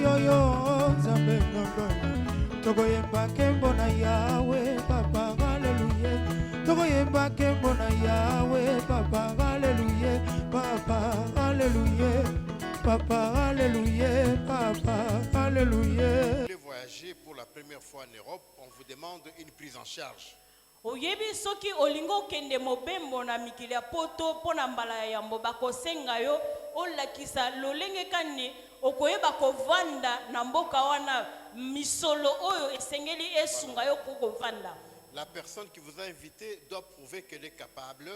yo yo Nzambe nanga tokoyemba kembo na Yawe papa haleluya tokoyemba kembo na Yawe papa haleluya papa haleluya papa haleluya papa haleluya. Vous voulez voyager pour la première fois en Europe, on vous demande une prise en charge. Oyebi soki olingo kende mobembo na mikili ya poto pona mbala ya yambo bakosenga yo olakisa lolenge kani okoyeba kovanda na mboka wana misolo oyo esengeli esunga yo kovanda. La personne qui vous a invité doit prouver qu'elle est capable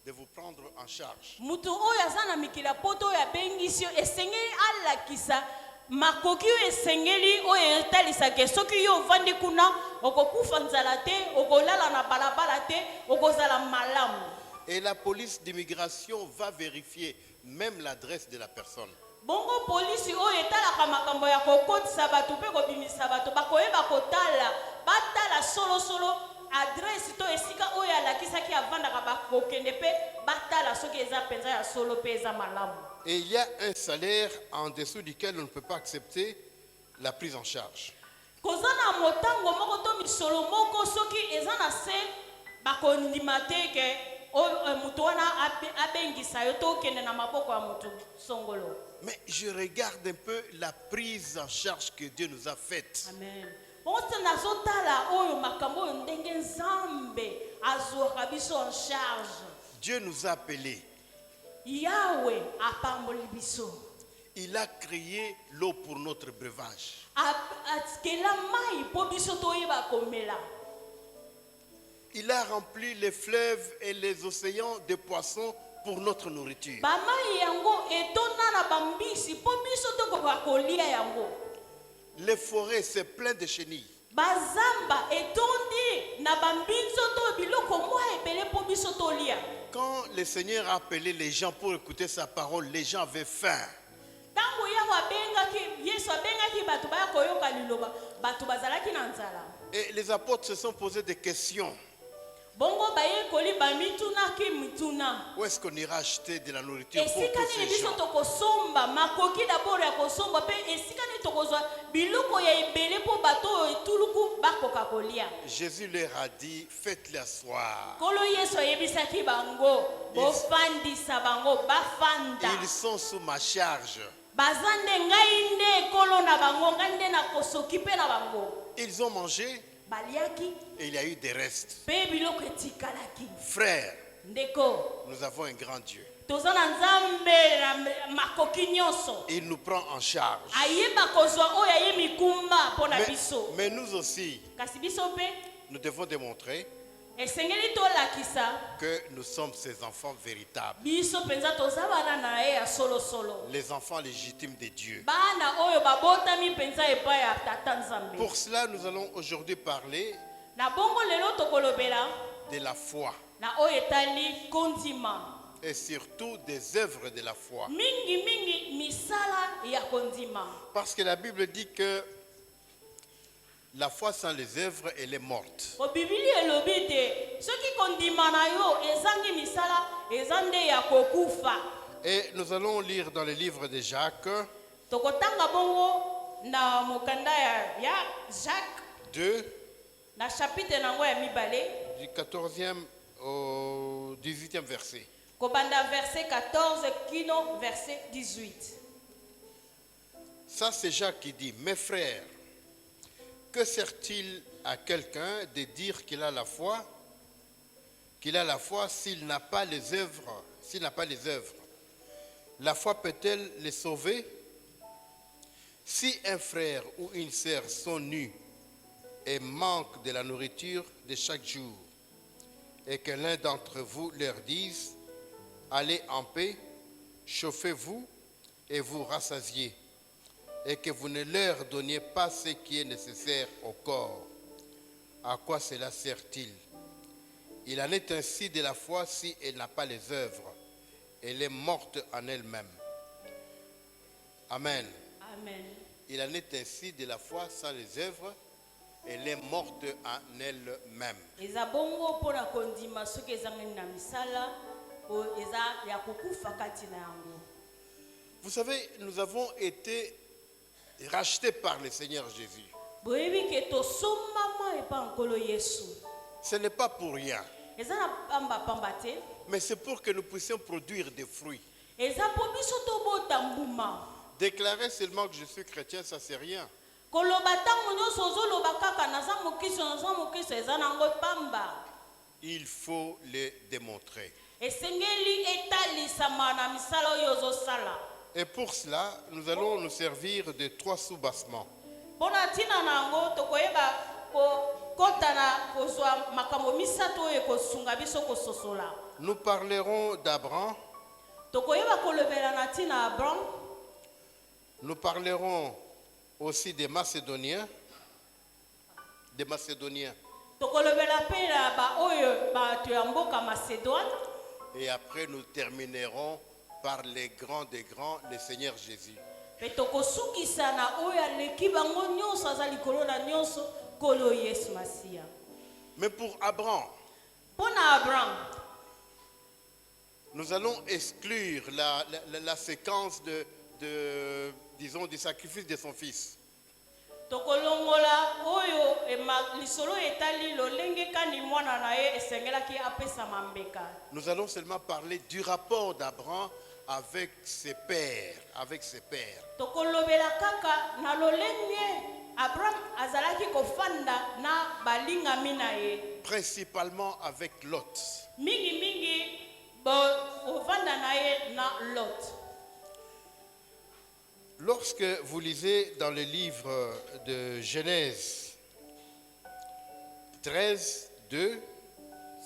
de vous prendre en charge. Mutu oyo azana mikili ya poto ya bengisio esengeli alakisa makoki esengeli oyo etalisaka soki yo vandi kuna okokufa nzala te okolala na balabala te okozala malamu. Et la police d'immigration va vérifier même l'adresse de la personne. Bongo polisi oyo etalaka makambo ya kokotisa bato pe kobimisa bato bakoyeba kotala batala solo adresse to esika oyo alakisaki avandaka bakokende pe batala soki eza penza ya solo pe eza malamu. Et il y a un salaire en dessous duquel on ne peut pas accepter la prise en charge. Kozana motango moko to misolo moko soki eza na se bakondima te ke mutu wana abengisa yo to kende na maboko ya mutu songolo. Mais je regarde un peu la prise en charge que Dieu nous a faite. Amen. Onse nazotala oyo makambo oyo ndenge Nzambe azwaka biso en charge. Dieu nous a appelés. Yahweh apamboli biso. Il a créé l'eau pour notre breuvage. Atkela mai po biso toyeba komela. Il a rempli les fleuves et les océans de poissons pour notre nourriture. Ba mai yango etona na bambisi po biso tokoka kolia yango. Les forêts, c'est plein de chenilles. Bazamba etondi na bambinzo to biloko mwa ebele po biso tolia. Quand le Seigneur a appelé les gens pour écouter sa parole, les gens avaient faim. Tango yango abengaki Yesu abengaki bato baya koyoka liloba bato bazalaki na nzala. Et les apôtres se sont posés des questions. Bongo baye koli bamituna ki mituna. Où est-ce qu'on ira acheter de la nourriture pour Esika tous ni ces biso gens? tokosomba makoki d'abord ya kosomba pe esika ni tokozwa biloko ya ebele po bato etuluku bakoka kolia. Jésus leur a dit, faites-les asseoir. Kolo Yesu ayebisaki bango bofandisa bango bafanda. Ils sont sous ma charge. Bazande ngai nde kolo na bango ngai nde na kosoki pe na bango. Ils ont mangé Baliaki et il y a eu des restes. pe biloko etikalaki. Frères, Ndeko nous avons un grand Dieu. tozana Nzambe na makoki nyonso. Il nous prend en charge. Ayeba kozwa oyo aye mikumba po na biso. Mais nous aussi, Kasi biso pe nous devons démontrer esengeli tolakisa que nous sommes ses enfants véritables. biso penza toza bana na ye ya solo. Les enfants légitimes de Dieu. Bana oyo babotami penza epai ya tata Nzambe. Pour cela, nous allons aujourd'hui parler Na bongo lelo tokolobela de la foi na oyo etali kondima. et surtout des œuvres de la foi. Mingi misala ya kondima. Parce que la Bible dit que la foi sans les œuvres, elle est morte. O Bibili elobi te soki kondima na yo ezangi misala ezande ya kokufa. Et nous allons lire dans le livre de Jacques Tokotanga bongo na mokanda ya Jacques 2, na chapitre nango ya mibale. du 14e au 18e verset. Kobanda verset 14 kino verset 18. Ça, c'est Jacques qui dit, mes frères, que sert-il à quelqu'un de dire qu'il a la foi s'il n'a pas les œuvres, La foi peut-elle les sauver? Si un frère ou une sœur sont nus et manquent de la nourriture de chaque jour, et que l'un d'entre vous leur dise, allez en paix, chauffez-vous et vous rassasiez, et que vous ne leur donniez pas ce qui est nécessaire au corps, à quoi cela sert-il? Il en est ainsi de la foi si elle n'a pas les œuvres. Elle est morte en elle-même. Amen. Amen. Il en est ainsi de la foi sans les œuvres. Elle est morte en elle-même. Eza bongo pona kondima soki ezangani na misala o eza ya kokufa kati na yango. Vous savez, nous avons été rachetés par le Seigneur Jésus. boyebi ke tosombama epa nkolo yesu Ce n'est pas pour rien, eza na pambapamba te mais c'est pour que nous puissions produire des fruits. eza mpo biso tobota mbuma Déclarer seulement que je suis chrétien, ça c'est rien. koloba ntango nyonso ozoloba kaka naza mokristo eza nango pamba Il faut le démontrer. esengeli etalisama na misala oyo ozosala Et pour cela, nous allons nous servir de 3 sous-bassements. mpo na ntina na yango tokoyeba kokota na kozwa makambo misato oyo ekosunga biso kososola Nous parlerons d'Abraham, tokoyeba kolobela na ntina ya abraham nous parlerons aussi des Macédoniens. Des Macédoniens. tokolobela mpe na baoyo bato ya mboka macédoine Et après, nous terminerons par les grands des grands, le Seigneur Jésus. mpe tokosukisa na oyo aleki bango nyonso aza likolo na nyonso nkolo yesu masiya Mais pour Abraham, mpo na abraham nous allons exclure la séquence disons, du sacrifice de son fils. tokolongola oyo lisolo etali lolenge kani mwana na ye esengelaki apesama mbeka Nous allons seulement parler du rapport d'Abraham avec ses pères. tokolobela kaka na lolenge abraham azalaki kofanda na balingami na ye Principalement avec Lot. mingimingi ofanda na ye na lot Lorsque vous lisez dans le livre de Genèse 13, 2,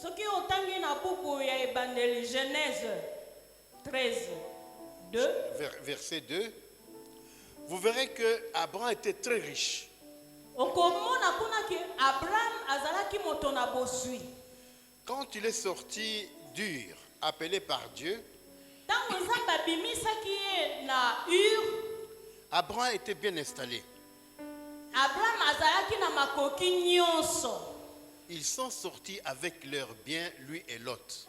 soki otangi na buku ya ebandeli genèse 13 2 verset 2, vous verrez que Abraham était très riche. okomona kuna ke abraham azalaki moto na boswi Quand il est sorti d'Ur, appelé par Dieu, ntango nzambe abimisaki ye na ur Abraham était bien installé. abraham azalaki na makoki nyonso Ils sont sortis avec leurs biens, lui et Lot.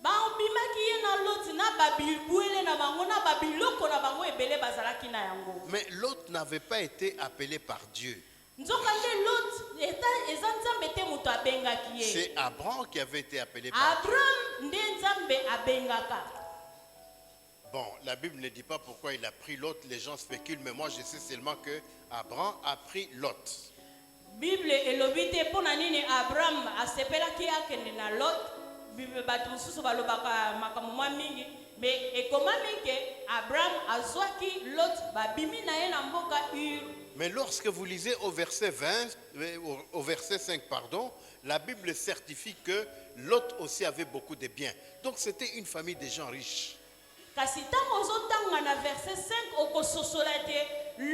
babimaki ye na loti na babibwele na bango na babiloko na bango ebele bazalaki na yango Mais Lot n'avait pas été appelé par Dieu. nzoka nde lot eza nzambe te moto abengaki ye C'est Abraham qui avait été appelé par Dieu. abraham nde nzambe abengaka Bon, la Bible ne dit pas pourquoi il a pris Lot, les gens spéculent, mais moi je sais seulement que Abraham a pris Lot. bible elobi te mpo na nini abraham asepelaki akende na lot bato mosusu balobaka makambo mwa mingi me ekomami ke abraham azwaki lot babimi na ye na mboka ur Mais lorsque vous lisez au verset 20, au verset 5, pardon, la Bible certifie que Lot aussi avait beaucoup de biens. Donc c'était une famille de gens riches. kasi ntango ozotanga na verset 5 okososola te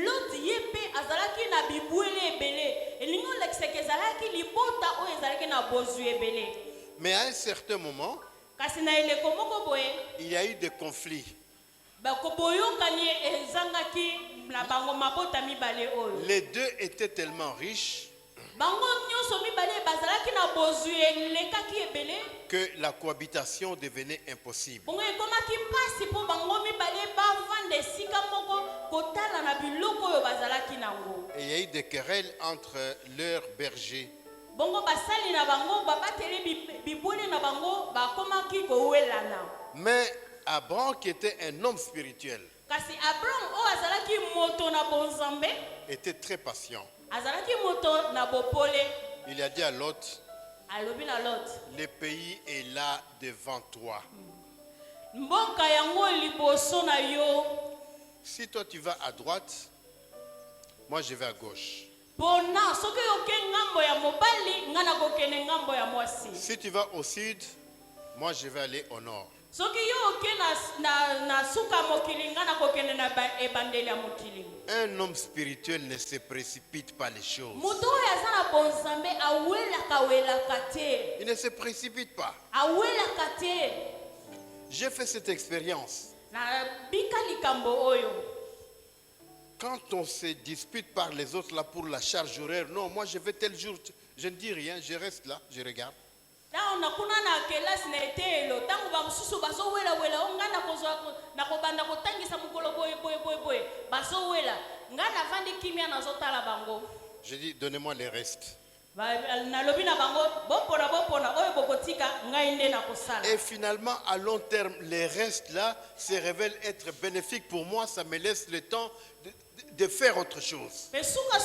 lot ye mpe azalaki na bibwele ebele elingi olekisaka ezalaki libota oyo ezalaki na bozwi ebele Mais à un certain moment, kasi na eleko moko boye il y a eu des conflits. boyokani ezangaki na bango mabota mibale oyo Les deux étaient tellement riches bango nyonso mibale bazalaki na bozwi elekaki ebele que la cohabitation devenait impossible. bongo ekomaki mpasi mpo bango mibale bavanda esika moko kotala na biloko oyo bazalaki nango Et il y a eu des querelles entre leurs bergers. bongo basali na bango babateli bibwele na bango bakomaki kowelana Mais Abraham, qui était un homme spirituel, kasi abraham oyo azalaki moto na bonzambe était très patient. azalaki moto na bopole Il a dit à Lot, alobi na lot le pays est là devant toi. mboka yango liboso na yo Si toi tu vas à droite, moi je vais à gauche. mpona soki oke ngambo ya mobali ngai nakokende ngambo ya mwasi Si tu vas au sud, moi je vais aller au nord. soki yo oke na suka mokili ngai nakokende na ebandeli ya mokili Un homme spirituel ne se précipite pas les choses. moto oyo aza na bonzambe awelaka te Il ne se précipite pas. awelaka te J'ai fait cette expérience. na bika likambo oyo Quand on se dispute par les autres là pour la charge horaire, non, moi je vais tel jour, je ne dis rien, je reste là, je regarde. ntango nakuna na kelasi na etelo ntango bamosusu bazowelawela o ngai nakobanda kotangisa mokolo boye bazowela nga navandi kimia nazotala bango. J'ai dit, donnez-moi les restes. Nalobi na bango bopona oyo bokotika ngai nde na kosala. Et finalement, à long terme, les restes là se révèlent être bénéfiques pour moi. Ça me laisse le temps de faire autre chose. Pe suka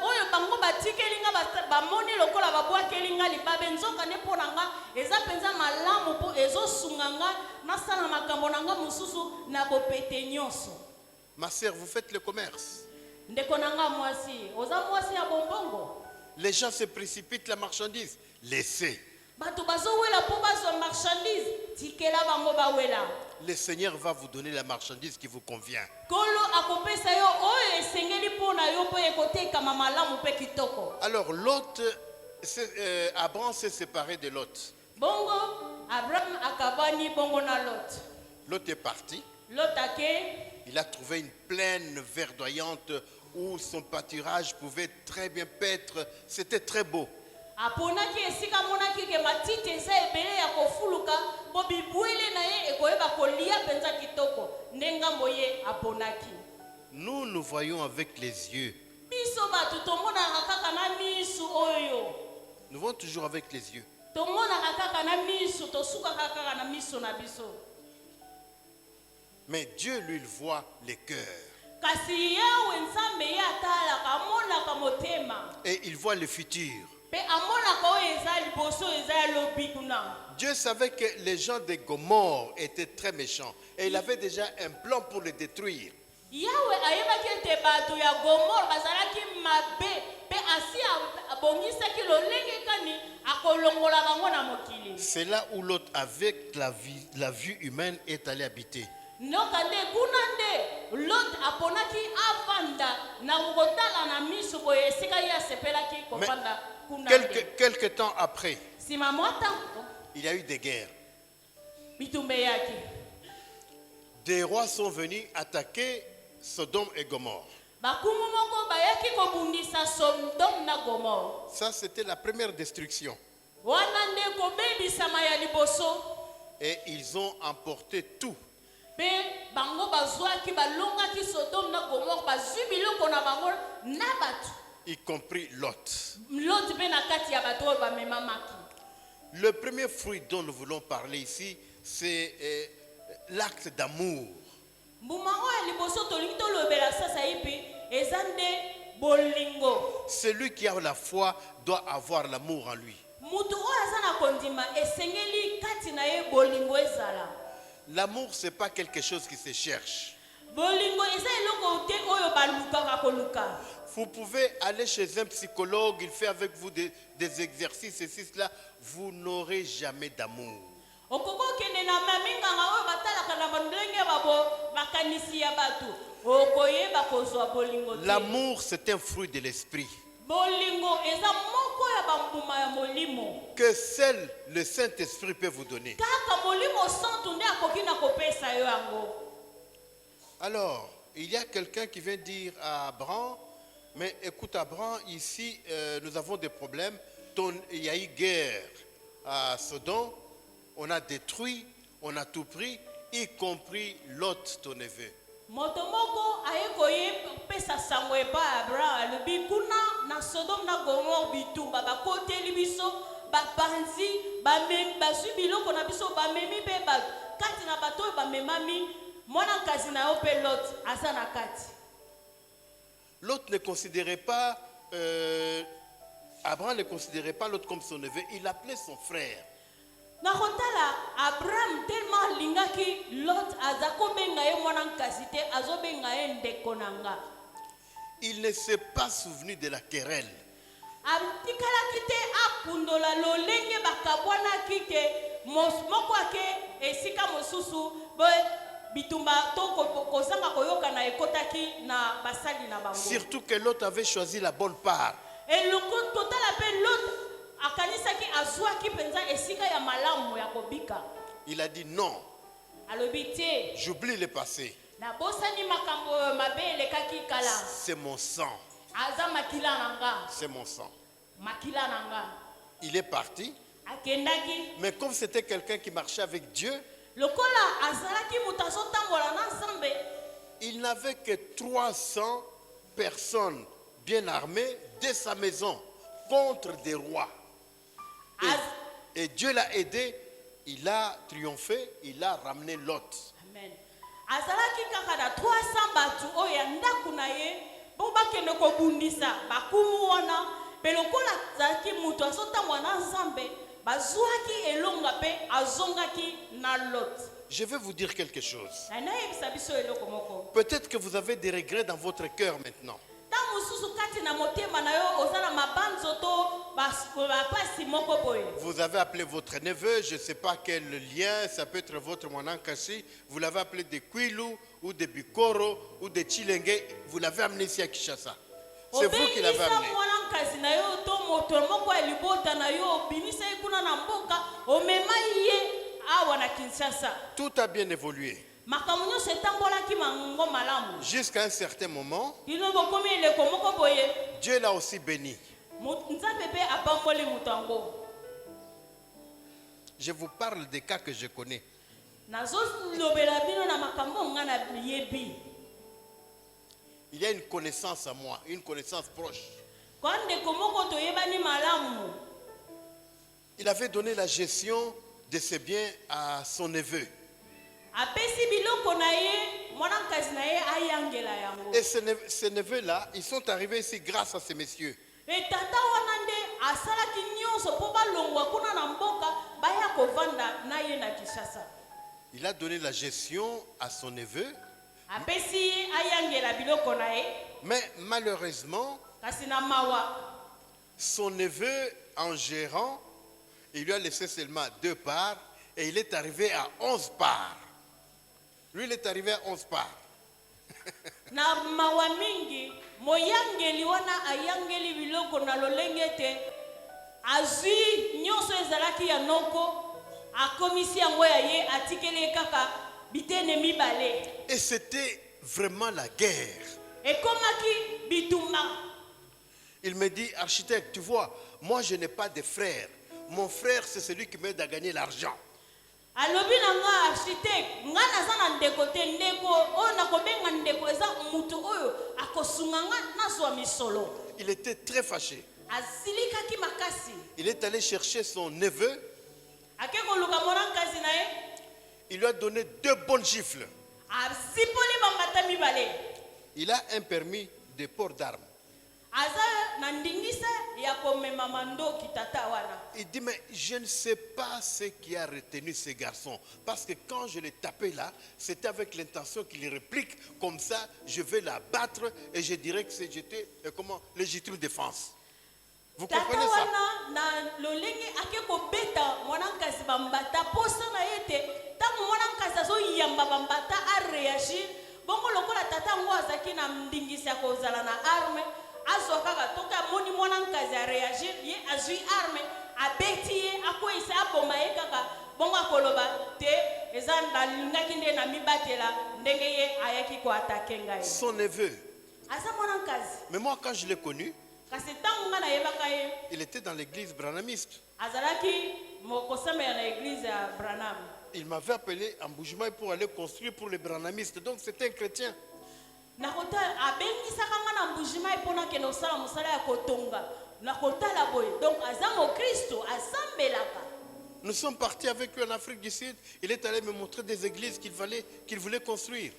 oyo bango batikeli nga bamoni lokola babwakeli nga libabe nzoka ne pona nga eza penza malamu po ezosunga nga nasala makambo na nga mususu na bopete nyonso. Ma sœur, vous faites le commerce. Ndeko na nga mwasi oza mwasi ya bombongo. Les gens se précipitent la marchandise. Laissez. Bato bazowela po bazwa marchandise tikela bango bawela. Le Seigneur va vous donner la marchandise qui vous convient. Kolo akopesa yo oyo esengeli pona yo po ekoteka mamalamu pe kitoko. Alors Lot, Abraham s'est séparé de Lot. Bongo Abraham akabani bongo na Lot. Lot est parti. Lot ake. Il a trouvé une plaine verdoyante où son pâturage pouvait très bien paître. C'était très beau. Aponaki esika monaki ke matiti eza ebele ya kofuluka po bibwele na ye ekoyeba kolia penza kitoko ndengambo ye aponaki. Nous voyons avec les yeux. Biso batu tomonaka kaka na misu oyo. Nous voyons toujours avec les yeux. Tomonaka kaka na misu tosukaka kaka na misu na biso. Mais Dieu lui il voit les cœurs. Kasi yawe nzambe ye atalaka amonaka motema. Et il voit le futur. Pe amonaka oyo eza liboso eza ya lobi kuna. Dieu savait que les gens de Gomorrhe étaient très méchants. Et il avait déjà un plan pour les détruire. Yawe ayebaki ete bato ya Gomorrhe bazalaki mabe pe asi abongisaki lolenge kani akolongola bango na mokili. C'est là où l'autre, avec la vue humaine, est allé habiter. Nokande kunande Lot aponaki avanda na ngotala na misu boye esika ya sepelaki kovanda kunande. Quelque temps après, Sima mwata il y a eu des guerres. bitumbe yaki. Des rois sont venus attaquer Sodome et Gomorrhe. Bakumu moko bayaki kobundisa Sodome na Gomorre. Ça, c'était la première destruction. Wana nde kobebisama ya liboso. Et ils ont emporté tout. Pe bango bazwaki balongaki Sodome na Gomorre bazwi biloko na bango na batu. Y compris Lot. Lot pe na kati ya bato oyo bamemamaki. Le premier fruit dont nous voulons parler ici, c'est l'acte d'amour. Mbuma oyo liboso tolingi tolobela sasa ipi eza nde bolingo. Celui qui a la foi doit avoir l'amour en lui. Mutu oyo aza na kondima esengeli kati na ye bolingo ezala. L'amour, ce n'est pas quelque chose qui se cherche. Bolingo eza eloko te oyo balukaka koluka. Vous pouvez aller chez un psychologue, il fait avec vous des exercices, ceci, cela. Vous n'aurez jamais d'amour. Okoko kende na maminganga oyo batalaka na bandenge babo makanisi ya batu. Okoyeba kozwa bolingo te. L'amour, c'est un fruit de l'esprit. Bolingo eza moko ya bambuma ya molimo. Que seul le Saint-Esprit peut vous donner. Kaka molimo santu nde akoki na kopesa yo yango. Alors, il y a quelqu'un qui vient dire à Abraham, mais écoute Abraham, ici nous avons des problèmes. Il y a eu guerre à Sodome, on a détruit, on a tout pris, y compris Lot, ton neveu. Motomoko ayekoye pesa sango epa Abraham alobi kuna na Sodome na Gomorre bitumba bakoteli biso bapanzi bamemi bazwi biloko na biso bamemi pe bato kati na bato bamemami mwana kazi na yo pe Lot aza na kati. Lot ne considérait pas Abraham ne considérait pas Lot comme son neveu, il appelait son frère. Na kotala Abraham tellement lingaki Lot azako benga ye mwana nkasi te azobenga ye ndeko nanga. Il ne s'est pas souvenu de la querelle. Abtikalaki te akundola lolenge bakabwanaki ke moko ake esika mosusu bo bitumba to kozanga koyoka na ekotaki na basali na bango. Surtout que Lot avait choisi la bonne part. Et le total appelle Lot akanisaki azwaki penza esika ya malamu ya kobika. Il a dit non. Alobi te. J'oublie le passé. Na bosani makambo mabe elekaki kala. C'est mon sang. Aza makila nanga. C'est mon sang. Makila nanga. Il est parti. Akendaki. Mais comme c'était quelqu'un qui marchait avec Dieu, lokola azalaki mutaso tambola na Nzambe. il n'avait que 300 personne bien armée dès sa maison contre des rois. Et Dieu l'a aidé, il a triomphé, il a ramené Lot. Amen. Azalaki kaka na 300 batu oyo ndaku na ye bo bakende kobundisa bakumu wana pe lokola azalaki mutu azotambwa na Nzambe bazwaki elonga pe azongaki na Lot. Je vais vous dire quelque chose. Na nayebisa biso eloko moko. Peut-être que vous avez des regrets dans votre cœur maintenant. Vous avez appelé votre neveu, je ne sais pas quel lien, ça peut être votre Mwanankashi, vous l'avez appelé des Kwilu ou des Bikoro ou des Chilenge, vous l'avez amené ici à Kinshasa. C'est vous qui l'avez amené. Tout a bien évolué. Jusqu'à un certain moment, Dieu l'a aussi béni. Je vous parle des cas que je connais. Il y a une connaissance à moi, une connaissance proche. Il avait donné la gestion de ses biens à son neveu. Et ces neveux-là, ils sont arrivés ici grâce à ces messieurs. Il a donné la gestion à son neveu. Mais malheureusement, son neveu, en gérant, il lui a laissé seulement 2 parts et il est arrivé à 11 parts. Lui, il est arrivé à 11 parts. Na mawa mingi moyangeli wana ayangeli biloko na lolengete azwi nyonso ezalaki ya noko akomisi yango ya ye atikeli kaka bitene mibale. Et c'était vraiment la guerre. Et komaki bituma. Il me dit, architecte, tu vois, moi je n'ai pas de frère. Mon frère, c'est celui qui m'aide à gagner l'argent. Alobi nanga architecte ngana zana ndeko te ndeko o nakobenga ndeko eza mutu oyo akosunganga nazwa misolo. Il était très fâché. Azilika ki makasi. Il est allé chercher son neveu. Akeko luka morankazi na ye. Il lui a donné 2 bonnes gifles. Azipoli bambata mibale. Il a un permis de port d'armes. Il dit, mais je ne sais pas ce qui a retenu ces garçons. Parce que quand je l'ai tapé là, c'était avec l'intention qu'il réplique. Comme ça, je vais la battre et je dirais que j'étais légitime défense. Vous comprenez ça? Azokaka toka moni mwanankazi a réagir ye azui arme abeti ye akoisa aboma ye kaka bongo koloba te ezanda lingaki nde na mibatela ndenge ye ayaki ko attaquer ngai. Son neveu. Asa mwanankazi. Mais moi quand je l'ai connu, kasi tangu ngana yebaka ye il était dans l'église branamiste. Azalaki mokosame na église ya Branham. Il m'avait appelé en Bujumaï pour aller construire pour les branamistes. Donc c'était un chrétien. Donc nous sommes partis avec lui en Afrique du Sud. Il est allé me montrer des églises qu'il voulait construire.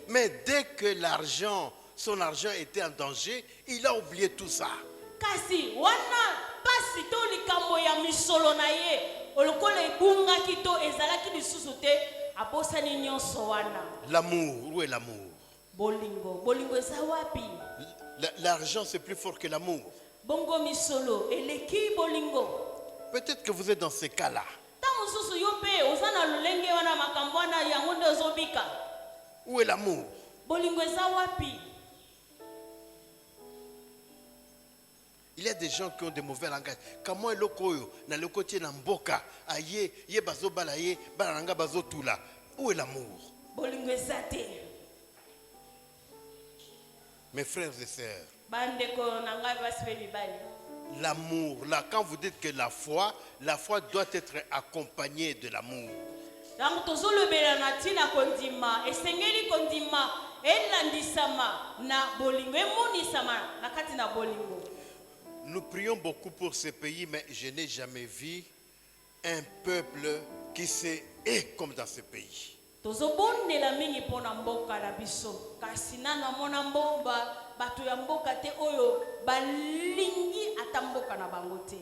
Mais dès que son argent était en danger, il a oublié tout ça. Kasi wana pasi to likambo ya misolo na ye olokola ibunga kito ezalaki lisusu te abosani nyonso wana. L'amour, où est l'amour? Bolingo eza wapi? L'argent c'est plus fort que l'amour. Bongo misolo eleki bolingo. Peut-être que vous êtes dans ces cas-là. Tango susu yo pe ozana lolenge wana makambo wana yango nde ozobika. Où est l'amour? Bolingo eza wapi? Il y a des gens qui ont des mauvais langages. Comment est l'okoyo na le côté na mboka aye ye bazo balaye balanga bazo tula. Où est l'amour? Bolingo ezate. Mes frères et sœurs, l'amour. Là, quand vous dites que la foi doit être accompagnée de l'amour. Donc tozolobela na tina kondima esengeli kondima elandisama na bolingo emonisama na kati na bolingo. Nous prions beaucoup pour ce pays, mais je n'ai jamais vu un peuple qui se hait comme dans ce pays. Tozobondela mingi pona mboka na biso kasi nana mona mbomba bato ya mboka te oyo balingi atamboka na bango te.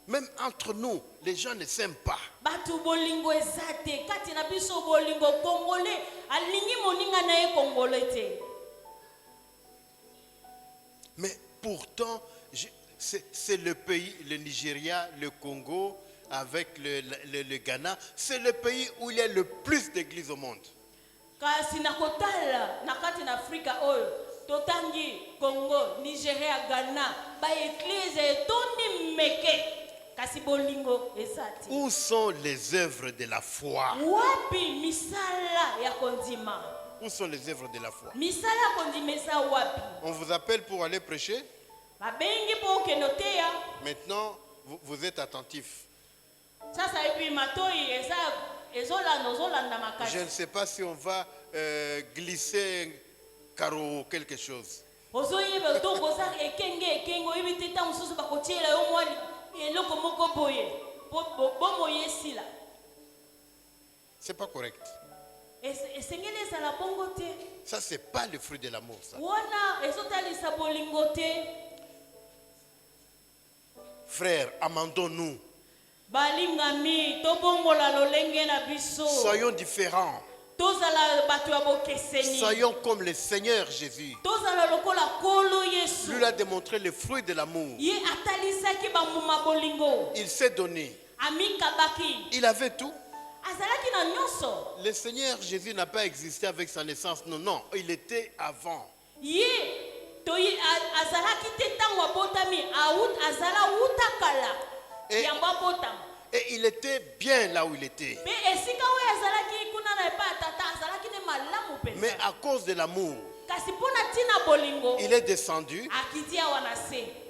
Même entre nous, les gens ne s'aiment pas. Bato bolingo ezate kati na biso bolingo congolais alingi moninga na ye congolais te. Mais pourtant, c'est le pays, le Nigeria, le Congo, avec le Ghana, c'est le pays où il y a le plus d'églises au monde. Kasi nakotala nakati na Afrika oyo totangi Congo, Nigeria, Ghana ba église toni meke kasi bolingo ezati. Où sont les œuvres de la foi? Wapi misala ya kondima? Où sont les œuvres de la foi? Misala kondima eza wapi? On vous appelle pour aller prêcher. Babengi po kenotea. Maintenant, vous êtes attentifs. Sasa epi matoi eza ezolanda ozolanda makasi. Je ne sais pas si on va glisser carreau ou quelque chose. Ozoyeba to koza ekenge oyebi teta mususu bakotiela yo mwali eloko moko boye. Bomo yesila. C'est pas correct. Esengeli ezala bongo te. Ça, c'est pas le fruit de l'amour, ça. Wana ezotalisa bolingo te. Frères, amendons-nous. Balingami tobongola lolenge na biso. Soyons différents. Tozala bato ya bokeseni. Soyons comme le Seigneur Jésus. Tozala lokola kolo Yesu. Lui a démontré le fruit de l'amour. Ye atalisaki bamuma bolingo. Il s'est donné. Amika baki. Il avait tout. Azalaki na nyonso. Le Seigneur Jésus n'a pas existé avec sa naissance. Non, non. Il était avant. Ye toyi azalaki te tango abotami azala utakala. Yambo abotama. Et il était bien là où il était. Mais à cause de l'amour, il est descendu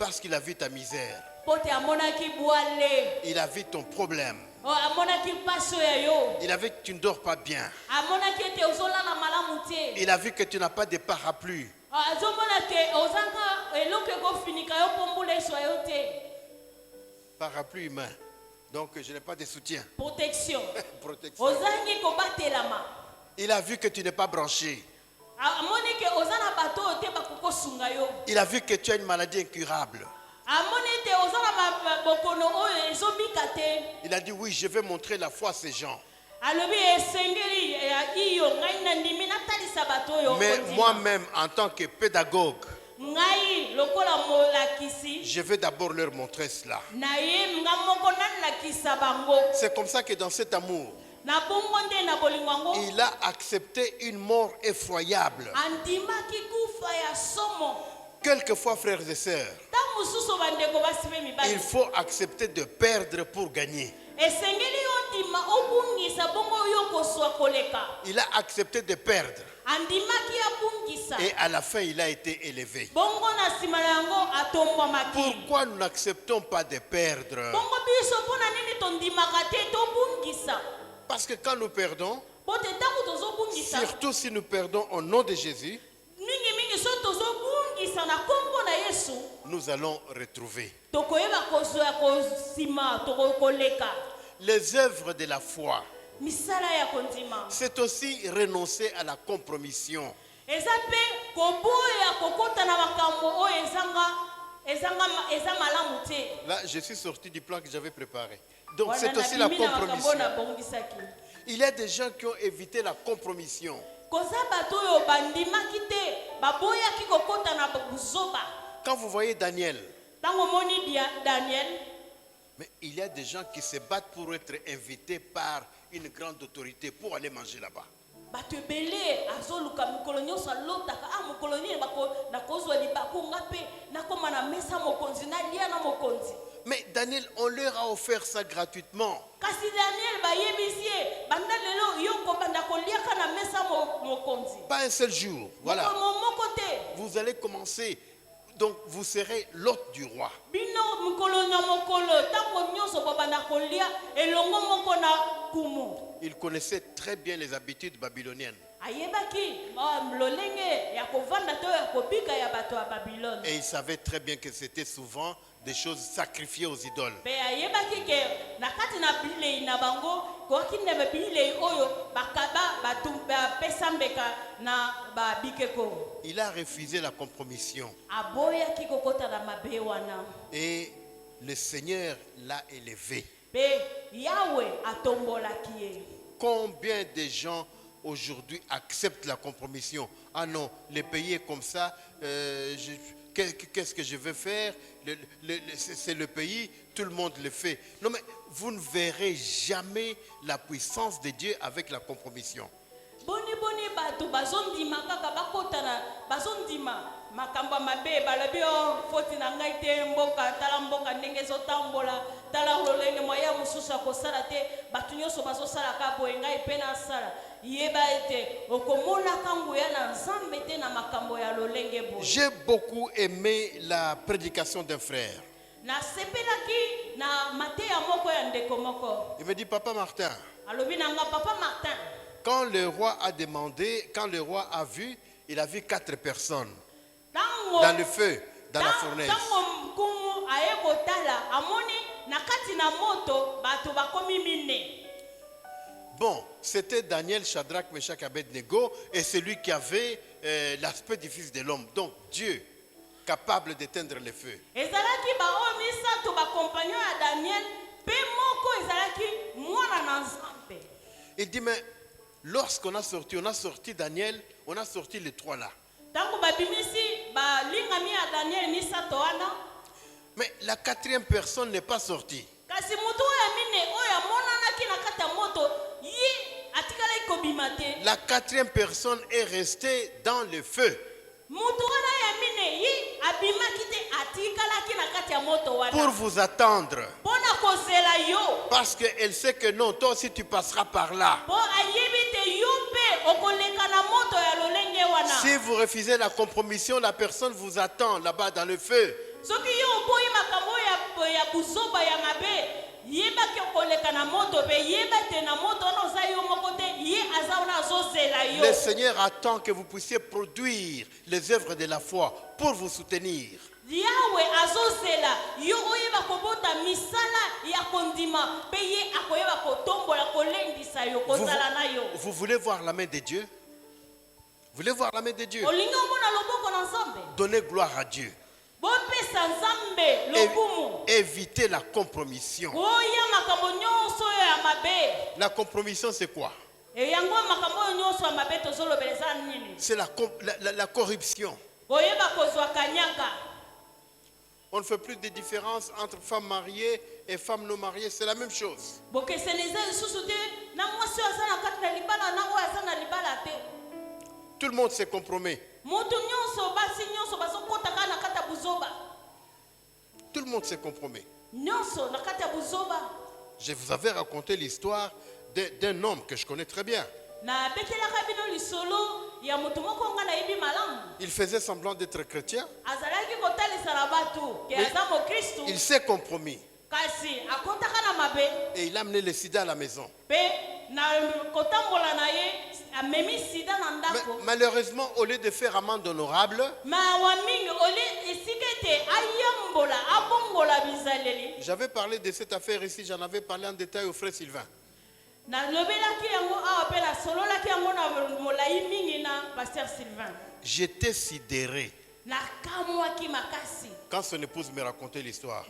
parce qu'il a vu ta misère. Il a vu ton problème. Il a vu que tu ne dors pas bien. Il a vu que tu n'as pas de parapluie. Parapluie humain. Donc je n'ai pas de soutien. Protection. Protection. Il a vu que tu n'es pas branché. Il a vu que tu as une maladie incurable. Il a dit oui, je vais montrer la foi à ces gens. Mais moi-même, en tant que pédagogue, je vais d'abord leur montrer cela. C'est comme ça que dans cet amour, il a accepté une mort effroyable. Quelquefois, frères et sœurs, il faut accepter de perdre pour gagner. Il a accepté de perdre. Et à la fin, il a été élevé. Pourquoi nous n'acceptons pas de perdre? Parce que quand nous perdons, surtout si nous perdons au nom de Jésus, nous allons retrouver. Les œuvres de la foi, c'est aussi renoncer à la compromission. Là, je suis sorti du plan que j'avais préparé. Donc, c'est aussi la compromission. Il y a des gens qui ont évité la compromission. Quand vous voyez Daniel, mais il y a des gens qui se battent pour être invités par une grande autorité pour aller manger là-bas. Mais Daniel, on leur a offert ça gratuitement. Pas un seul jour. Voilà. Vous allez commencer. Donc vous serez l'hôte du roi. Bino mukolo na mokolo tango nyonso bobanda kolia elongo moko na kumu. Il connaissait très bien les habitudes babyloniennes. Ayebaki lolenge ya kovanda to ya kobika ya bato ya Babylone. Et il savait très bien que c'était souvent des choses sacrifiées aux idoles. Pe ayebaki ke nakati na bilei na bango ko kinne be bilei oyo bakaba batumba pesambeka na babikeko. Il a refusé la compromission. Aboya kikokota na mabe wana. Et le Seigneur l'a élevé. Pe Yahweh atombola kiye. Combien de gens aujourd'hui acceptent la compromission? Ah non, le pays est comme ça, qu'est-ce que je vais faire? C'est le pays, tout le monde le fait. Non mais vous ne verrez jamais la puissance de Dieu avec la compromission. Boni bato bazondima kaka bakotana bazondima makamba mabe balabi o foti na ngai te mboka tala mboka ndenge zotambola tala lolenge moya mususa kosala te bato nyonso bazosala ka boye ngai pe na sala yeba ete okomona kangu ya na nzambe te na makambo ya lolenge boye. J'ai beaucoup aimé la prédication d'un frère. Na sepelaki na mateya moko ya ndeko moko. Il me dit, Papa Martin, Alobi na nga Papa Martin. quand le roi a demandé, quand le roi a vu, il a vu 4 personnes dans le feu, dans la fournaise. Bon, c'était Daniel, Shadrach, Meshach, Abednego et celui qui avait l'aspect du Fils de l'homme. Donc Dieu, capable d'éteindre le feu. Il dit, mais lorsqu'on a sorti Daniel, on a sorti les 3 là. Mais la 4e personne n'est pas sortie. La 4e personne est restée dans le feu. Pour vous attendre. Parce qu'elle sait que non, toi aussi tu passeras par là. Si vous refusez la compromission, la personne vous attend là-bas dans le feu. Le Seigneur attend que vous puissiez produire les œuvres de la foi pour vous soutenir. Vous voulez voir la main de Dieu? Vous voulez voir la main de Dieu? Donnez gloire à Dieu. Évitez la compromission. La compromission, c'est quoi? C'est la corruption. On ne fait plus de différence entre femmes mariées et femmes non mariées. C'est la même chose. Tout le monde se compromet. Tout le monde se compromet. Je vous avais raconté l'histoire d'un homme que je connais très bien. Il faisait semblant d'être chrétien. Il s'est compromis. Et il a amené le sida à la maison. Malheureusement, au lieu de faire amende honorable, j'avais parlé de cette affaire ici, j'en avais parlé en détail au frère Sylvain. J'étais sidéré quand son épouse me racontait l'histoire.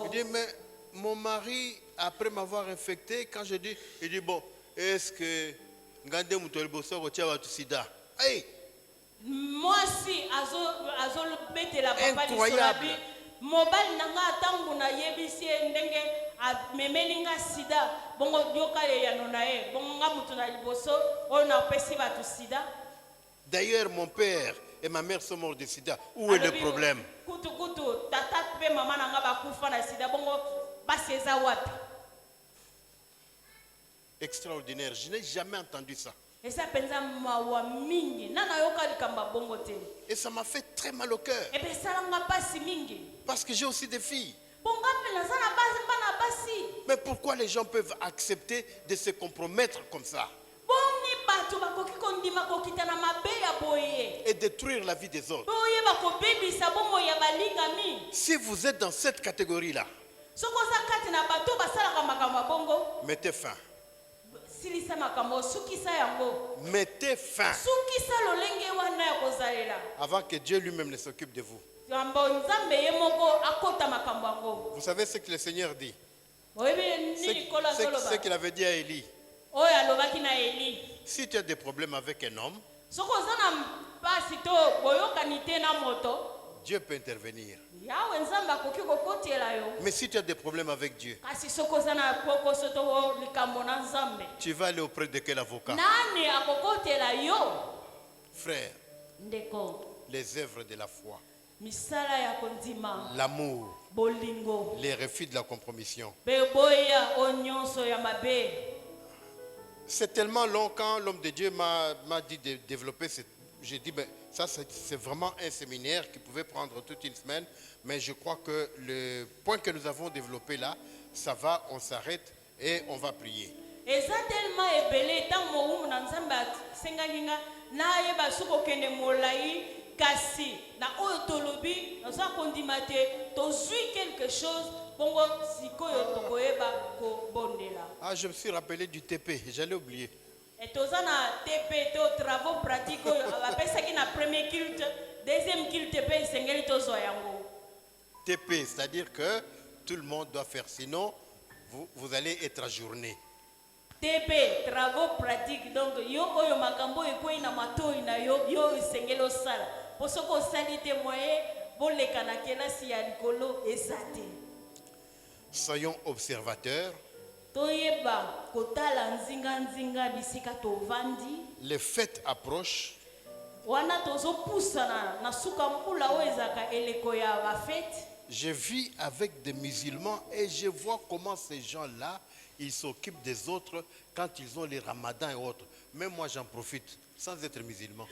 Il dit, mais mon mari, après m'avoir infecté, quand je dis, il dit, bon, est-ce que Ngande Mutolboso Rotia tu sida? Hey! Moi si incroyable. Mobile nanga tangu na yebisi ndenge memelinga sida bongo yoka ya nonae bongo nga mutu na liboso ona pesi batu sida. D'ailleurs mon père et ma mère sont morts de sida. Où est le problème? Kutu tata pe mama nanga bakufa na sida bongo baseza wapi? Extraordinaire, je n'ai jamais entendu ça. eza penza mawa mingi nana yoka likamba bongo te Et ça m'a fait très mal au cœur. ebe esalanga pasi mingi Parce que j'ai aussi des filles. bonga mpe naza na basi bana basi Mais pourquoi les gens peuvent accepter de se compromettre comme ça boni bato bakoki kondima kokita na mabe ya boye et détruire la vie des autres? boye bakobebisa bongo ya balingami Si vous êtes dans cette catégorie-là, soki oza kati na bato basalaka makambo ya bongo mettez fin. silisa makambo sukisa yango Mettez fin sukisa lolenge wana ya kozalela avant que Dieu lui-même ne s'occupe de vous. yambo nzambe ye moko akota makambo yango Vous savez ce que le Seigneur dit? oyebi Ce, nini kolo ce azoloba qu'il avait dit à Élie. oyo alobaki na eli Si tu as des problèmes avec un homme, soki oza na mpasi to boyokani te na moto Dieu peut intervenir. yawe nzambe akoki kokotela yo Mais si tu as des problèmes avec Dieu, kasi soki oza na pokoso to likambo na nzambe tu vas aller auprès de quel avocat? nani akokotela yo Frère, ndeko les œuvres de la foi, misala ya kondima l'amour, bolingo les refus de la compromission. mpe boya o nyonso ya mabe C'est tellement long quand l'homme de Dieu m'a dit de développer cette... J'ai dit, ben, ça c'est vraiment un séminaire qui pouvait prendre toute une semaine, mais je crois que le point que nous avons développé là, ça va, on s'arrête et on va prier. eza telema ebele ntango mowumu na nzambe asengaki nga nayeba soki okende molai kasi na oyo tolobi naza kondima te tozwi quelque chose bongo sikoyo tokoyeba kobondela Ah, je me suis rappelé du TP, j'allais oublier. toza na TP to travaux pratiques oyo bapesaki na premier culte deuxième culte mpe esengeli tozwa yango TP, c'est-à-dire que tout le monde doit faire, sinon vous allez être ajourné. TP travaux pratiques donc yo oyo makambo ekwei na matoi na yo yo esengeli osala po soki osali te moye boleka na kelasi ya likolo eza te Soyons observateurs. toyeba kotala nzinga bisika tovandi Les fêtes approchent. wana tozopusana na suka mpula oyo ezaka eleko ya bafete Je vis avec des musulmans et je vois comment ces gens-là, ils s'occupent des autres quand ils ont les ramadans et autres. Même moi, j'en profite sans être musulman.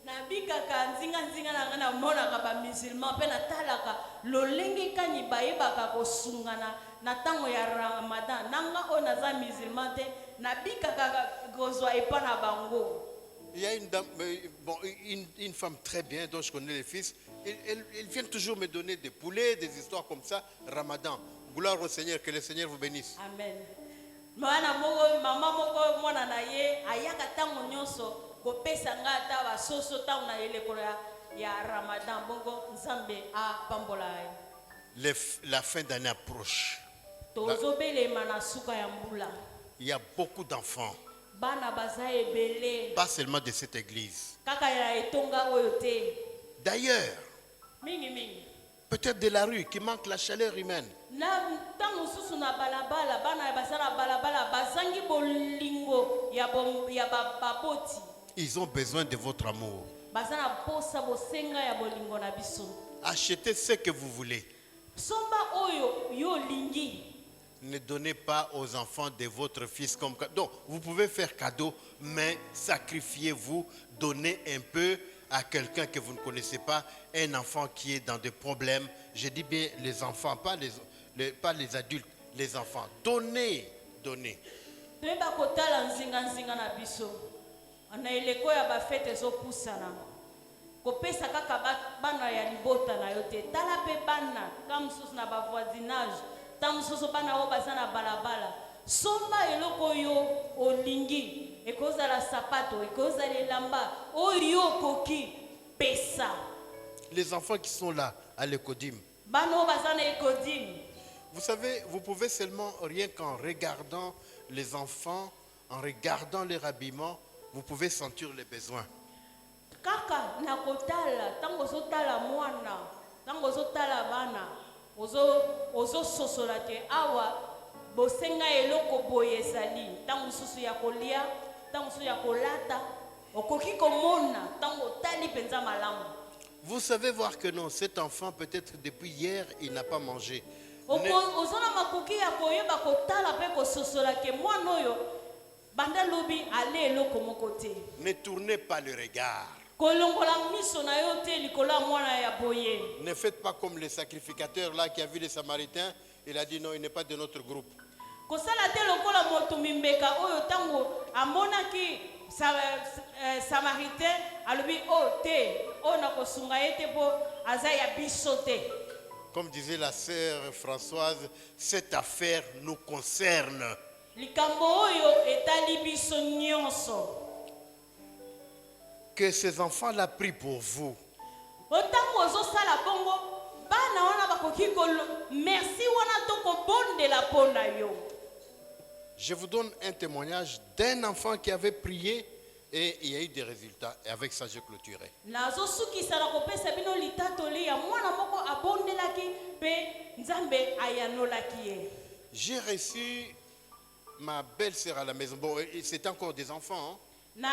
nabikaka nzinga na nga namonaka bamusulman mpe natalaka lolenge kani bayebaka kosungana na ntango ya ramadan nanga oyo naza musulman te nabikaka kozwa epa na bango. Il y a une dame, bon, une femme très bien dont je connais les fils. Ils viennent toujours me donner des poulets, des histoires comme ça. Ramadan. Gloire au Seigneur, que le Seigneur vous bénisse. Amen. Mwana moko mama moko mwana na ye ayaka tango nyonso kopesa nga ata basoso tango na eleko ya Ramadan bongo nzambe apambola ye. La fin d'année approche. Tozobelema na suka ya mbula. Il y a beaucoup d'enfants. Bana baza ebele. Pas seulement de cette église. Kaka ya etonga oyo te. D'ailleurs, mingi peut-être de la rue qui manque la chaleur humaine. na tango susu na balabala bana basala balabala bazangi bolingo ya baboti. Ils ont besoin de votre amour. Bazana posa bosenga ya bolingo na biso. Achetez ce que vous voulez. Somba oyo yo lingi. Ne donnez pas aux enfants de votre fils comme cadeau. Donc, vous pouvez faire cadeau, mais sacrifiez-vous, donnez un peu à quelqu'un que vous ne connaissez pas, un enfant qui est dans des problèmes. Je dis bien les enfants, pas les adultes, les enfants. Donnez. Toyeba kotala nzinga na biso. Na eleko ya bafete ezopusana. Kopesa kaka bana ya libota na yo te. Tala pe bana kama mosusu na bavoisinage. Tala mosusu bana oyo baza na balabala. Somba eloko yo olingi. Ekozala sapato, ekozala elamba. Oyo koki pesa. Les enfants qui sont là à l'Ecodim. Bana oyo baza na Ecodim. Vous savez, vous pouvez seulement, rien qu'en regardant les enfants, en regardant leur habillement, vous pouvez sentir les besoins. Kaka na kotala tango zotala mwana tango zotala bana ozo sosola te awa bosenga eloko boye ezali tango susu ya kolia tango susu ya kolata okoki komona tango tali penza malamu. Vous savez voir que non, cet enfant peut-être depuis hier il n'a pas mangé. Ozona makoki ya koyeba kotala pe kososola ke mwana oyo banda lobi ale eloko moko te. Ne tournez pas le regard. Kolongola miso na yo te likolo ya mwana ya boye. Ne faites pas comme le sacrificateur là qui a vu les Samaritains. Il a dit non, il n'est pas de notre groupe. Kosala te lokola moto mimbeka oyo tango amonaki Samaritain alobi o te o na kosunga ete po aza ya biso te. Comme disait la sœur Françoise, cette affaire nous concerne. Likambo oyo etali biso nyonso. Que ces enfants-là prient pour vous. Otango ozosala bongo bana wana bakoki merci wana toko bondela pona yo. Je vous donne un témoignage d'un enfant qui avait prié et il y a eu des résultats. Et avec ça, je clôturerai. J'ai reçu ma belle-sœur à la maison. Bon, c'était encore des enfants. Hein.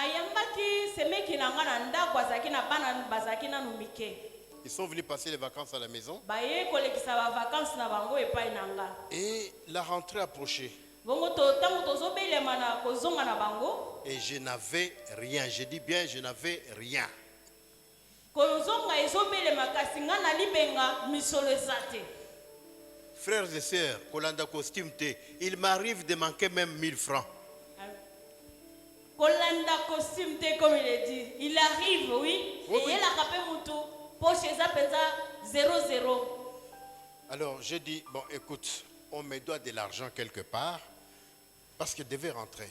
Ils sont venus passer les vacances à la maison. Et la rentrée approchait. Et je n'avais rien. Je dis bien, je n'avais rien. Frères et sœurs, Kolanda costume te, il m'arrive de manquer même 1000 francs. Kolanda costume te, comme il est dit, il arrive, oui. Oui, et il a capé mutu, poche ça pesa 0,0. Alors j'ai dit, bon écoute, on me doit de l'argent quelque part. Parce qu'il devait rentrer.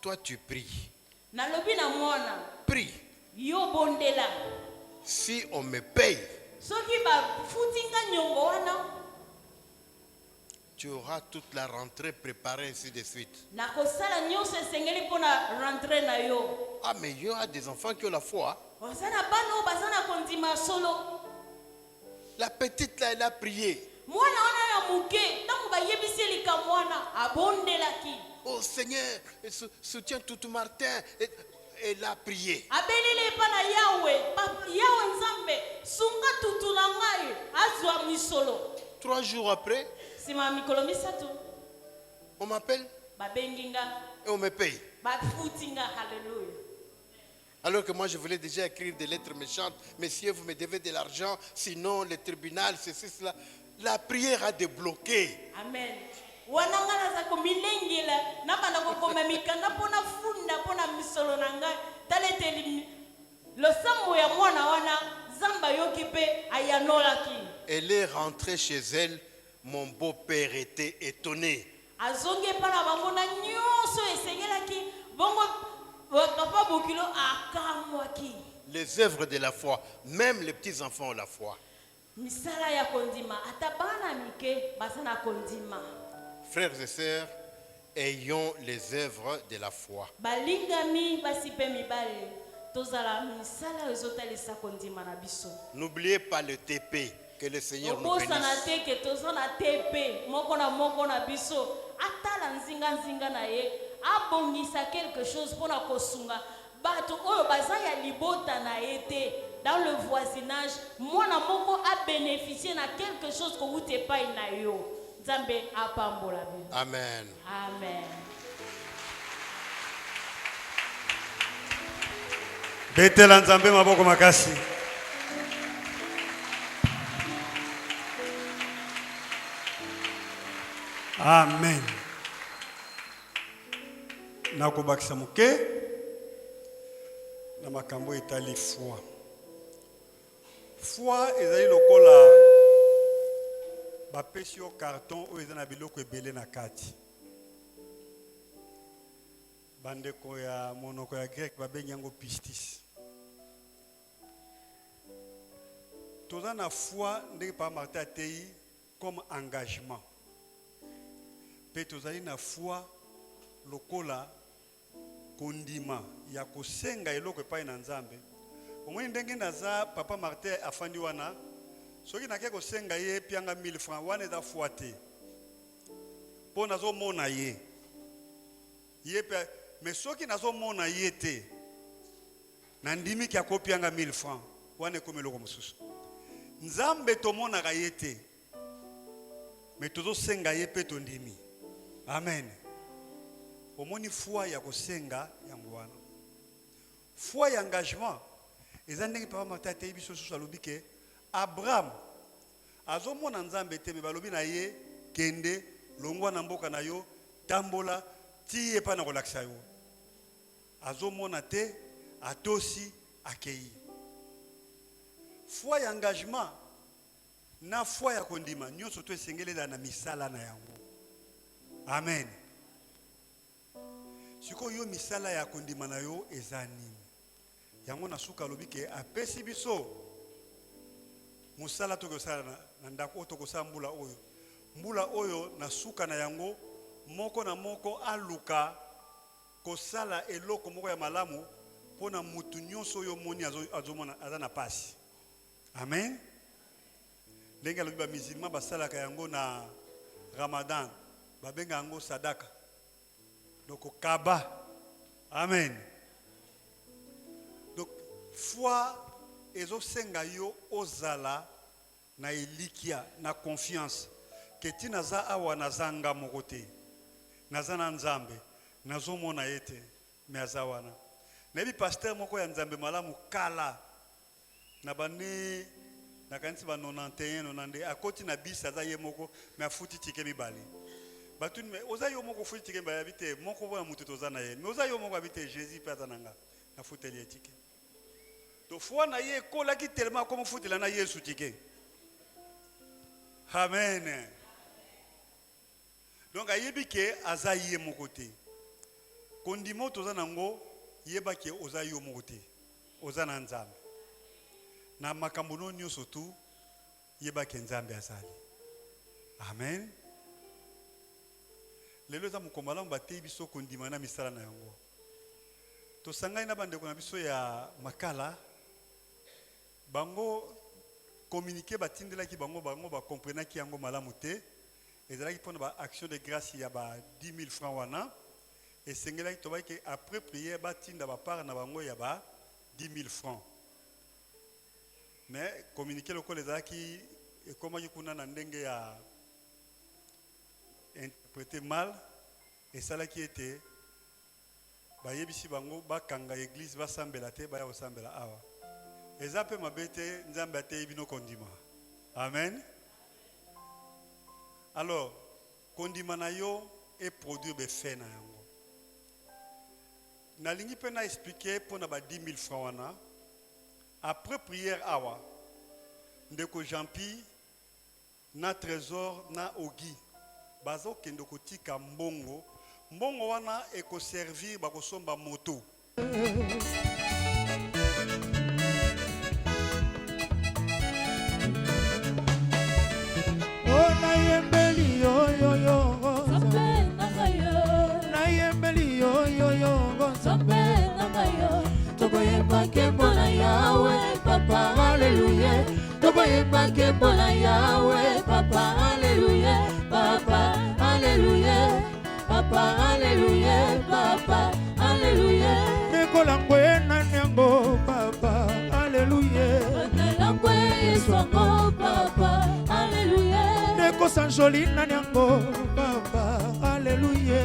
Toi tu pries. Prie. Si on me paye, tu auras toute la rentrée préparée ainsi de suite. Ah mais il y a des enfants qui ont la foi. La petite là, elle a prié. Oh Seigneur, soutiens tout Martin. Elle a prié. 3 jours après, on m'appelle et on me paye. Alors que moi je voulais déjà écrire des lettres méchantes. Messieurs, vous me devez de l'argent, sinon le tribunal, ceci, cela. La prière a débloqué. Amen. Elle est rentrée chez elle. Mon beau-père était étonné. Les œuvres de la foi, même les petits enfants ont la foi. Frères et sœurs, ayons les œuvres de la foi. N'oubliez pas le TP, que le Seigneur nous bénisse. Quelque chose pour la kosunga bato oyo bazaya libota na été dans le voisinage mwana moko a bénéficié na quelque chose ko ute pa na yo nzambe apambola bi. Amen. Amen. Betela nzambe maboko makasi. Amen. Nakobakisa muke na makambo etali foi. Foi ezali lokola bapesi yo carton oyo eza na biloko ebele na kati. Bandeko ya monoko ya grec babengi yango pistis. Toza na foi ndenge pa Martin atei comme engagement. Pe tozali na foi lokola kondima ya kosenga eloko epai na Nzambe. Omoni ndenge naza papa Martin afandi wana soki nakia kosenga ye pianga 1000 francs wana eza foi te. Po nazo mona ye. Ye pe mais soki nazo mona ye te. Nandimi kia kopianga 1000 francs wana comme eloko mosusu. Nzambe tomonaka ye te. Mais tozosenga ye pe tondimi. Amen. Omoni foi ya kosenga yango wana. Foi ya engagement. Eza ndenge papa Martin te biso so alobi ke Abraham azomona Nzambe te me balobi na ye kende longwa na mboka na yo tambola ti epa na kolakisa yo. Azomona te atosi akei. Foi ya engagement na foi ya kondima nyonso to esengeli na misala na yango. Amen. Siko yo misala ya kondima na yo eza nini? Yango na suka lobi ke apesi biso musala to kosala na ndako to kosala mbula oyo. Mbula oyo na suka na yango moko na moko aluka kosala eloko moko ya malamu pona mutu nyonso yo moni azomona azana pasi. Amen. Lenga lobi ba musulman basala ka yango na Ramadan babenga yango sadaka. Donc kaba. Amen. Donc foi ezo senga yo ozala na elikia na confiance que ti naza awa nazanga mokote nazana Nzambe nazomona yete me azawana na bi pasteur moko ya Nzambe malamu kala na bane na kanisi ba 91 90 akoti na bisa za ye moko me afuti tike mibali batuni me oza yo moko futi tike mibali bite moko bona mutu tozana ye me oza yo moko bite Jésus pata nanga na futeli etike to foi na ye kola ki tellement comme futela na Yesu tike. Amen. Donc ayebi ke aza ye mokote kondimo toza nango yeba ke oza yo mokote oza na Nzambe na makambo no nyonso tu yeba ke Nzambe azali. Amen. Lelo za mukombala mbate biso kondima na misala na yango to sangai na bande ko na biso ya makala bango communiquer batindela ki bango ba comprendre ki yango malamu te ezalaki pona ba action de grâce ya ba 10 000 francs wana et sengela to ba ke après prière batinda ba part na bango ya ba 10 000 francs mais communiquer lokole ezalaki et comment yikuna na ndenge ya interpréter mal et ça qui était ba yebisi bango bakanga église basambela te ba ya osambela awa ezape mabete Nzambe ate ibino kondima. Amen. Alors kondima na yo et produire be fait na yango na lingi pe na expliquer pona ba 10 000 francs wana après prière awa ndeko Jean-Pi na trésor na ogi bazo kendo kotika mbongo wana eko servir ba kosomba moto. Tokoyeba kebola Yahweh, Papa, Alléluia. Tokoyeba kebola Yahweh, Papa, Alléluia. Papa, Alléluia. Papa, Alléluia. Papa, Alléluia. Nekolangwe nanyango, Papa, Alléluia. Nelangwe swango, Papa, Alléluia. Neko sanjoli nanyango, Papa, Alléluia.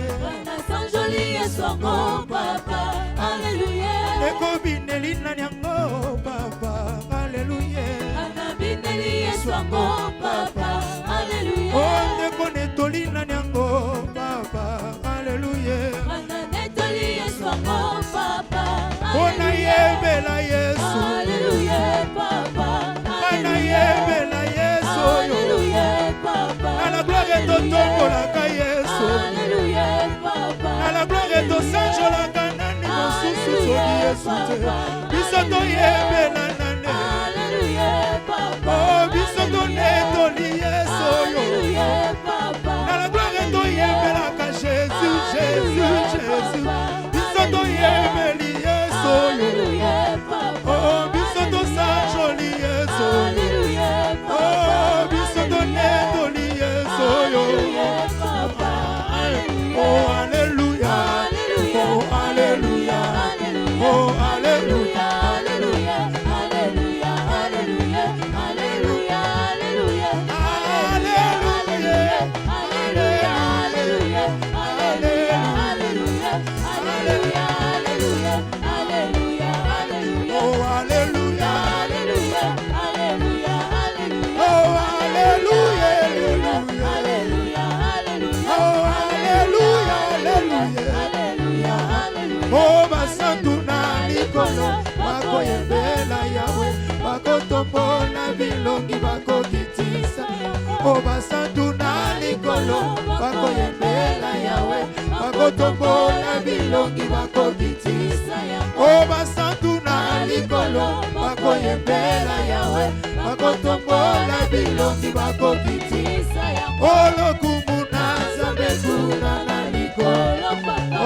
Sanjoli swango, Papa, Alléluia. Neko bineli nanyango, Papa, Alléluia. Bineli swango, Papa, Alléluia. Oh, neko netoli nanyango, Papa, Alléluia. Netoli swango, Papa, Ona yebela Yesu, Alléluia, Papa, Ona yebela Yesu, Alléluia, Papa, na la gloire de ton la Yesu, Alléluia, Papa, na la gloire de Saint la kanani mosusu soki Yesu te, biso to yebela nane, Alléluia, Papa, oh biso to netoli Yesu, Alléluia, Papa, na la gloire to yebela ka Jésus, Jésus, Jésus, biso to yebeli Yesu, Alléluia, Papa, oh biso to Saint joli Yesu, Alléluia, oh biso to netoli Yesu, Alléluia, Papa, oh alléluia, oh alléluia, oh alléluia, Alléluia, bakotombola bilongi bakokitisa o basantu na likolo bakoyembela yawe bakotombola bilongi bakokitisa o basantu na likolo bakoyembela yawe bakotombola bilongi bakokitisa o lokumu na nzambe kuna na likolo